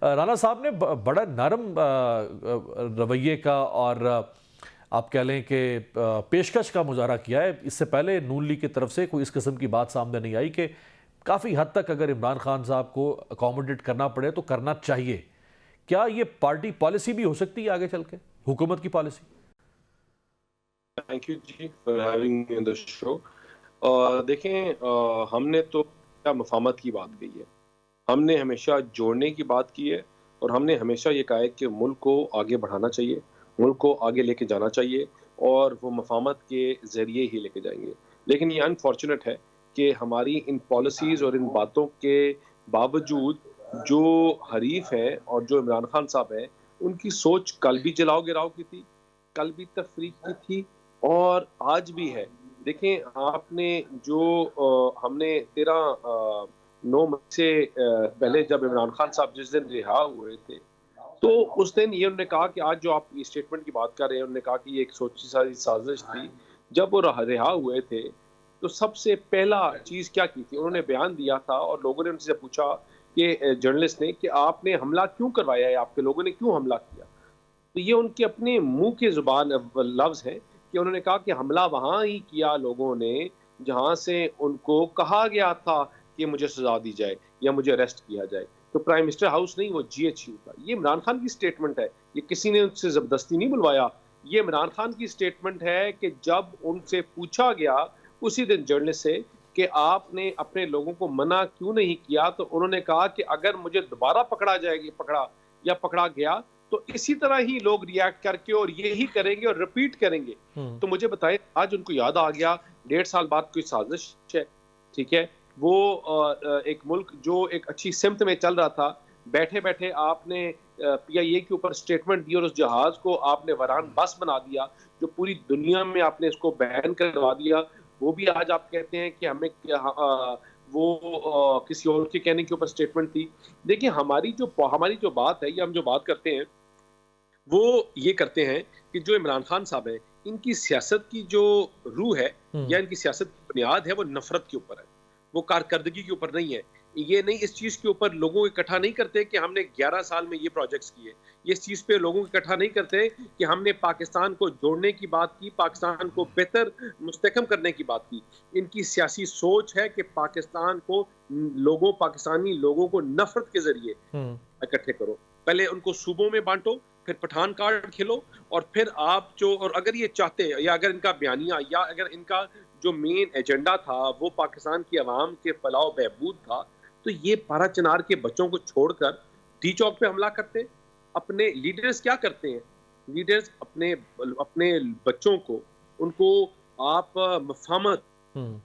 رانا صاحب نے بڑا نرم رویے کا اور آپ کہہ لیں کہ پیشکش کا مظاہرہ کیا ہے. اس سے پہلے نون لیگ کی طرف سے کوئی اس قسم کی بات سامنے نہیں آئی کہ کافی حد تک اگر عمران خان صاحب کو اکوموڈیٹ کرنا پڑے تو کرنا چاہیے. کیا یہ پارٹی پالیسی بھی ہو سکتی ہے آگے چل کے، حکومت کی پالیسی؟ Thank you ji for having me on the show. دیکھیں، ہم نے تو مفاہمت کی بات کہی ہے، ہم نے ہمیشہ جوڑنے کی بات کی ہے، اور ہم نے ہمیشہ یہ کہا ہے کہ ملک کو آگے بڑھانا چاہیے، ملک کو آگے لے کے جانا چاہیے، اور وہ مفاہمت کے ذریعے ہی لے کے جائیں گے. لیکن یہ انفارچونیٹ ہے کہ ہماری ان پالیسیز اور ان باتوں کے باوجود جو حریف ہیں اور جو عمران خان صاحب ہیں، ان کی سوچ کل بھی جلاؤ گراؤ کی تھی، کل بھی تفریق کی تھی، اور آج بھی ہے. دیکھیں، آپ نے جو ہم نے 9 سے پہلے جب عمران خان صاحب جس دن رہا ہوئے تھے، تو اس دن یہ انہوں نے کہا کہ آج جو آپ اسٹیٹمنٹ کی بات کر رہے ہیں، انہوں نے کہا کہ یہ ایک سوچی ساری سازش تھی. جب وہ رہا ہوئے تھے تو سب سے پہلا چیز کیا کی تھی؟ انہوں نے بیان دیا تھا، اور لوگوں نے ان سے پوچھا کہ جرنلسٹ نے کہ آپ نے حملہ کیوں کروایا ہے، آپ کے لوگوں نے کیوں حملہ کیا؟ تو یہ ان کے اپنے منہ کے زبان لفظ ہیں کہ انہوں نے کہا کہ حملہ وہاں ہی کیا لوگوں نے جہاں سے ان کو کہا گیا تھا کہ مجھے سزا دی جائے یا مجھے اریسٹ کیا جائے. تو پرائم منسٹر ہاؤس نہیں، وہ GHQ کا. یہ عمران خان کی سٹیٹمنٹ ہے، یہ کسی نے ان سے زبردستی نہیں بلوایا. یہ عمران خان کی سٹیٹمنٹ ہے کہ جب ان سے پوچھا گیا اسی دن جرنلسٹ سے کہ آپ نے اپنے لوگوں کو منع کیوں نہیں کیا، تو انہوں نے کہا کہ اگر مجھے دوبارہ پکڑا گیا تو اسی طرح ہی لوگ ریاکٹ کر کے اور یہی کریں گے اور ریپیٹ کریں گے. تو مجھے بتائیں، آج ان کو یاد آ گیا 1.5 سال بعد کوئی سازش ہے، ٹھیک ہے، وہ ایک ملک جو ایک اچھی سمت میں چل رہا تھا، بیٹھے بیٹھے آپ نے PIA کے اوپر سٹیٹمنٹ دی اور اس جہاز کو آپ نے وران بس بنا دیا، جو پوری دنیا میں آپ نے اس کو بین کروا دیا. وہ بھی آج آپ کہتے ہیں کہ ہمیں وہ کسی اور کے کہنے کے اوپر سٹیٹمنٹ تھی. دیکھیں، ہماری جو بات ہے، یا ہم جو بات کرتے ہیں، وہ یہ کرتے ہیں کہ جو عمران خان صاحب ہیں، ان کی سیاست کی جو روح ہے یا ان کی سیاست کی بنیاد ہے، وہ نفرت کے اوپر ہے، وہ کارکردگی کے اوپر نہیں ہے. یہ نہیں اس چیز کے اوپر لوگوں کو اکٹھا نہیں کرتے کہ ہم نے 11 سال میں یہ پروجیکٹس کیے. یہ اس چیز پہ لوگوں کو اکٹھا نہیں کرتے کہ ہم نے پاکستان کو جوڑنے کی بات کی، پاکستان کو بہتر مستحکم کرنے کی بات کی. ان کی سیاسی سوچ ہے کہ پاکستان کو پاکستانی لوگوں کو نفرت کے ذریعے اکٹھے کرو. پہلے ان کو صوبوں میں بانٹو، پھر پٹھان کارڈ کھلو، اور پھر آپ اور اگر یہ چاہتے، یا اگر ان کا بیانیہ، یا اگر ان کا جو مین ایجنڈا تھا وہ پاکستان کی عوام کے فلاح و بہبود تھا، تو یہ پارا چنار کے بچوں کو چھوڑ کر ڈی چوک پہ حملہ کرتے. اپنے لیڈرز کیا کرتے ہیں؟ لیڈرز اپنے بچوں کو، ان کو آپ مفاہمت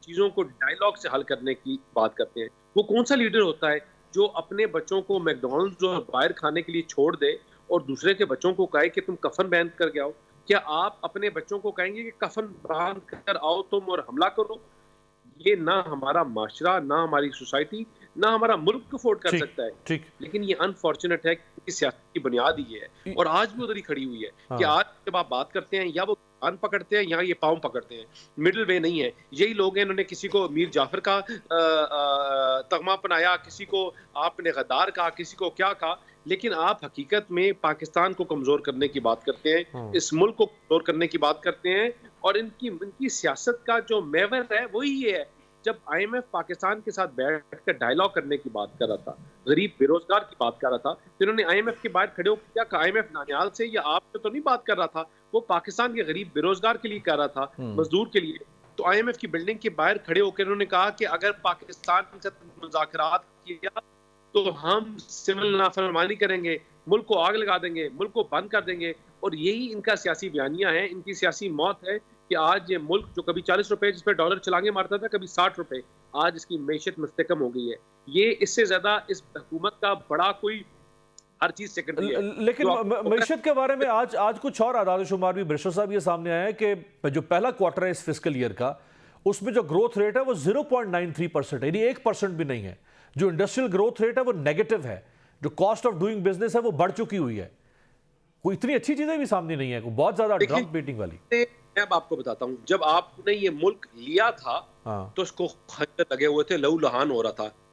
چیزوں کو ڈائیلاگ سے حل کرنے کی بات کرتے ہیں. وہ کون سا لیڈر ہوتا ہے جو اپنے بچوں کو میکڈونلڈز اور باہر کھانے کے لیے چھوڑ دے اور دوسرے کے بچوں کو کہے کہ تم کفن باندھ کر کے آؤ؟ کیا آپ اپنے بچوں کو کہیں گے کہ کفن باندھ کر آؤ تم اور حملہ کرو؟ یہ نہ ہمارا معاشرہ، نہ ہماری سوسائٹی، نہ ہمارا ملک افورڈ کر سکتا ہے. لیکن یہ انفارچونیٹ ہے کہ سیاست کی بنیاد ہی ہے، اور آج بھی ادھر ہی کھڑی ہوئی ہے کہ آج جب آپ بات کرتے ہیں، یا وہ کان پکڑتے ہیں یا یہ پاؤں پکڑتے ہیں، مڈل وے نہیں ہے. یہی لوگ ہیں، انہوں نے کسی کو میر جعفر کا تغمہ پنایا، کسی کو آپ نے غدار کہا، کسی کو کیا کہا. لیکن آپ حقیقت میں پاکستان کو کمزور کرنے کی بات کرتے ہیں، اس ملک کو کمزور کرنے کی بات کرتے ہیں. اور ان کی سیاست کا جو محور ہے وہی یہ ہے. جب IMF پاکستان کے ساتھ بیٹھ کر ڈائیلاگ کرنے کی بات کر رہا تھا، غریب بے روزگار کی بات کر رہا تھا، تو انہوں نے IMF کے باہر کھڑے ہو کیا کہا؟ IMF نانیال سے یا آپ سے تو نہیں بات کر رہا تھا، وہ پاکستان کے غریب بے روزگار کے لیے کر رہا تھا، مزدور کے لیے. تو IMF کی بلڈنگ کے باہر کھڑے ہو کر انہوں نے کہا کہ اگر پاکستان سے مذاکرات کیا تو ہم سول نافرمانی کریں گے، ملک کو آگ لگا دیں گے، ملک کو بند کر دیں گے. اور یہی ان کا سیاسی بیانیہ ہے، ان کی سیاسی موت ہے کہ آج یہ ملک جو کبھی 40 روپے جس پہ ڈالر چلانگے مارتا تھا، کبھی 60 روپے، آج اس کی معیشت مستحکم ہو گئی ہے. یہ اس سے زیادہ اس حکومت کا بڑا کوئی ہر چیز سیکنڈری ہے. لیکن معیشت کے بارے میں آج کچھ اور اعداد و شمار بھی برشر صاحب یہ سامنے آیا ہے کہ جو پہلا کوارٹر ہے اس فسکل ایئر کا، اس میں جو گروتھ ریٹ ہے وہ 0.93% ہے، یعنی 1% بھی نہیں ہے. جو انڈسٹریل گروتھ ریٹ ہے وہ نیگیٹو ہے. جو کاسٹ آف ڈوئنگ بزنس ہے وہ بڑھ چکی ہوئی ہے. کوئی اتنی اچھی چیزیں بھی سامنے نہیں ہیں، بہت زیادہ ڈرم بیٹنگ والی. میں اب آپ کو بتاتا ہوں، جب آپ نے یہ ملک لیا تھا تو اس کو خنجر لگے ہوئے تھے، لہو لہان ہو رہا تھا.